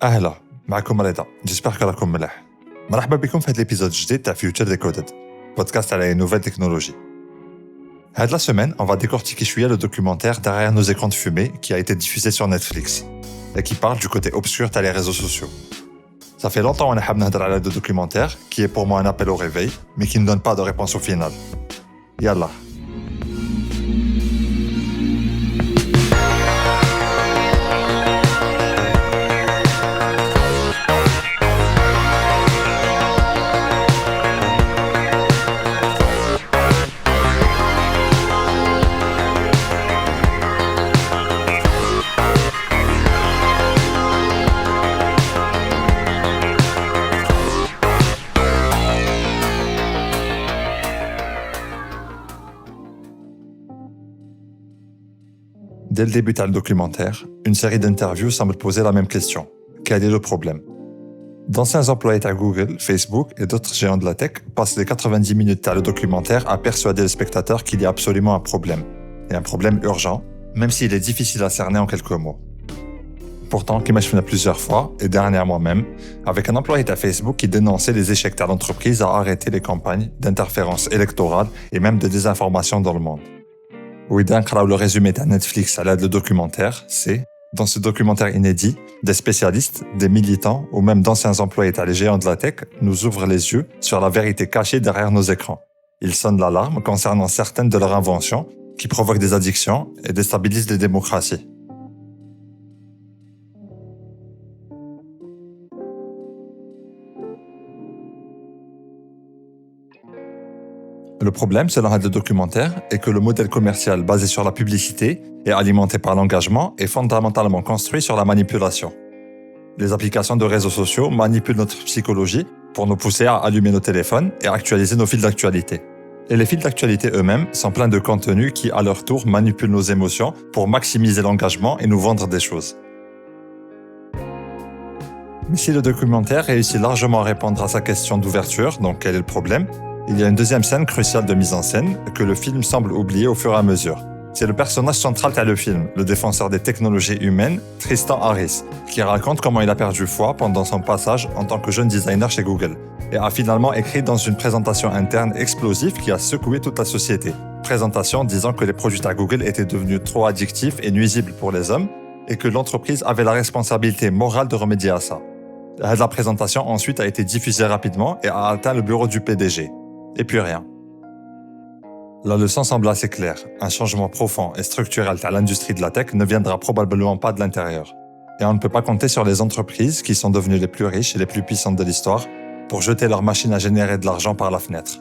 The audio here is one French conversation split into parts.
أهلا معكم رضا j'espère que راكم ملاح مرحبا بكم في هذا الابيزود الجديد تاع Future Decoded podcast على les nouvelles technologies. La semaine, on va décortiquer chouïa le documentaire Derrière nos écrans de fumée qui a été diffusé sur Netflix et qui parle du côté obscur des réseaux sociaux. Ça fait longtemps qu'on a parlé de documentaire qui est pour moi un appel au réveil mais qui ne donne pas de réponse au final. Yallah. Dès le début du documentaire, une série d'interviews semble poser la même question. Quel est le problème ? D'anciens employés à Google, Facebook et d'autres géants de la tech passent les 90 minutes dans le documentaire à persuader le spectateur qu'il y a absolument un problème, et un problème urgent, même s'il est difficile à cerner en quelques mots. Pourtant, comme je l'ai fait plusieurs fois, et dernièrement même, avec un employé à Facebook qui dénonçait les échecs de l'entreprise à arrêter les campagnes d'interférence électorale et même de désinformation dans le monde. Oui, d'un le résumé de Netflix à l'aide du documentaire, c'est, dans ce documentaire inédit, des spécialistes, des militants ou même d'anciens employés les géants de la tech nous ouvrent les yeux sur la vérité cachée derrière nos écrans. Ils sonnent l'alarme concernant certaines de leurs inventions qui provoquent des addictions et déstabilisent les démocraties. Le problème, selon le documentaire, est que le modèle commercial basé sur la publicité et alimenté par l'engagement est fondamentalement construit sur la manipulation. Les applications de réseaux sociaux manipulent notre psychologie pour nous pousser à allumer nos téléphones et actualiser nos fils d'actualité. Et les fils d'actualité eux-mêmes sont pleins de contenus qui, à leur tour, manipulent nos émotions pour maximiser l'engagement et nous vendre des choses. Mais si le documentaire réussit largement à répondre à sa question d'ouverture, donc quel est le problème ? Il y a une deuxième scène cruciale de mise en scène que le film semble oublier au fur et à mesure. C'est le personnage central de le film, le défenseur des technologies humaines, Tristan Harris, qui raconte comment il a perdu foi pendant son passage en tant que jeune designer chez Google et a finalement écrit dans une présentation interne explosive qui a secoué toute la société. Présentation disant que les produits à Google étaient devenus trop addictifs et nuisibles pour les hommes et que l'entreprise avait la responsabilité morale de remédier à ça. La présentation ensuite a été diffusée rapidement et a atteint le bureau du PDG. Et puis rien. La leçon semble assez claire. Un changement profond et structurel à l'industrie de la tech ne viendra probablement pas de l'intérieur. Et on ne peut pas compter sur les entreprises qui sont devenues les plus riches et les plus puissantes de l'histoire pour jeter leur machine à générer de l'argent par la fenêtre.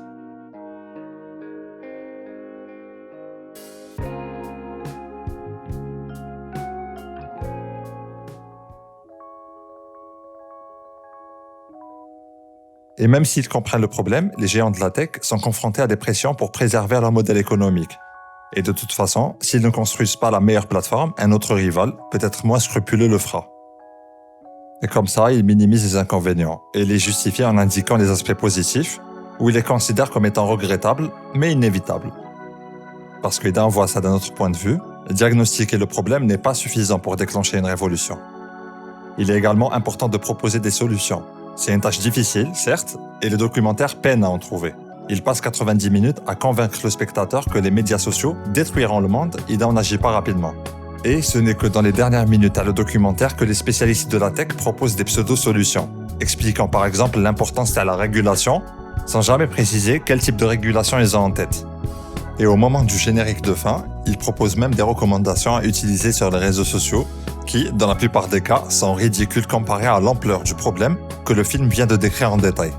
Et même s'ils comprennent le problème, les géants de la tech sont confrontés à des pressions pour préserver leur modèle économique. Et de toute façon, s'ils ne construisent pas la meilleure plateforme, un autre rival, peut-être moins scrupuleux, le fera. Et comme ça, ils minimisent les inconvénients et les justifient en indiquant les aspects positifs, ou ils les considèrent comme étant regrettables, mais inévitables. Parce que d'un voit ça d'un autre point de vue, diagnostiquer le problème n'est pas suffisant pour déclencher une révolution. Il est également important de proposer des solutions. C'est une tâche difficile, certes, et le documentaire peine à en trouver. Il passe 90 minutes à convaincre le spectateur que les médias sociaux détruiront le monde et on n'agit pas rapidement. Et ce n'est que dans les dernières minutes à le documentaire que les spécialistes de la tech proposent des pseudo-solutions, expliquant par exemple l'importance de la régulation, sans jamais préciser quel type de régulation ils ont en tête. Et au moment du générique de fin, ils proposent même des recommandations à utiliser sur les réseaux sociaux qui, dans la plupart des cas, sont ridicules comparées à l'ampleur du problème que le film vient de décrire en détail.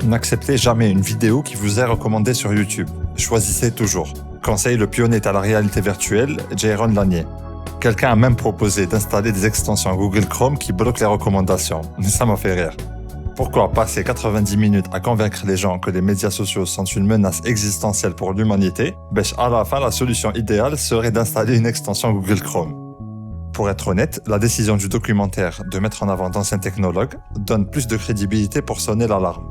N'acceptez jamais une vidéo qui vous est recommandée sur YouTube. Choisissez toujours. Conseille le pionnier à la réalité virtuelle, Jaron Lanier. Quelqu'un a même proposé d'installer des extensions Google Chrome qui bloquent les recommandations. Ça m'a fait rire. Pourquoi passer 90 minutes à convaincre les gens que les médias sociaux sont une menace existentielle pour l'humanité, à la fin, la solution idéale serait d'installer une extension Google Chrome. Pour être honnête, la décision du documentaire de mettre en avant d'anciens technologues donne plus de crédibilité pour sonner l'alarme.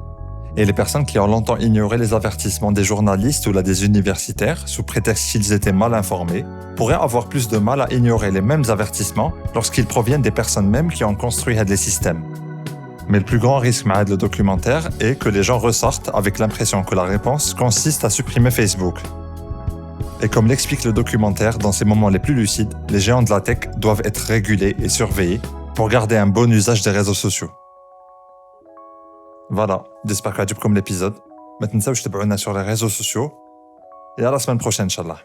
Et les personnes qui ont longtemps ignoré les avertissements des journalistes ou là des universitaires, sous prétexte qu'ils étaient mal informés, pourraient avoir plus de mal à ignorer les mêmes avertissements lorsqu'ils proviennent des personnes mêmes qui ont construit les systèmes. Mais le plus grand risque avec le documentaire est que les gens ressortent avec l'impression que la réponse consiste à supprimer Facebook. Et comme l'explique le documentaire, dans ces moments les plus lucides, les géants de la tech doivent être régulés et surveillés pour garder un bon usage des réseaux sociaux. Voilà, j'espère que vous avez aimé l'épisode. Maintenant, je te abonne sur les réseaux sociaux. Et à la semaine prochaine, Inch'Allah.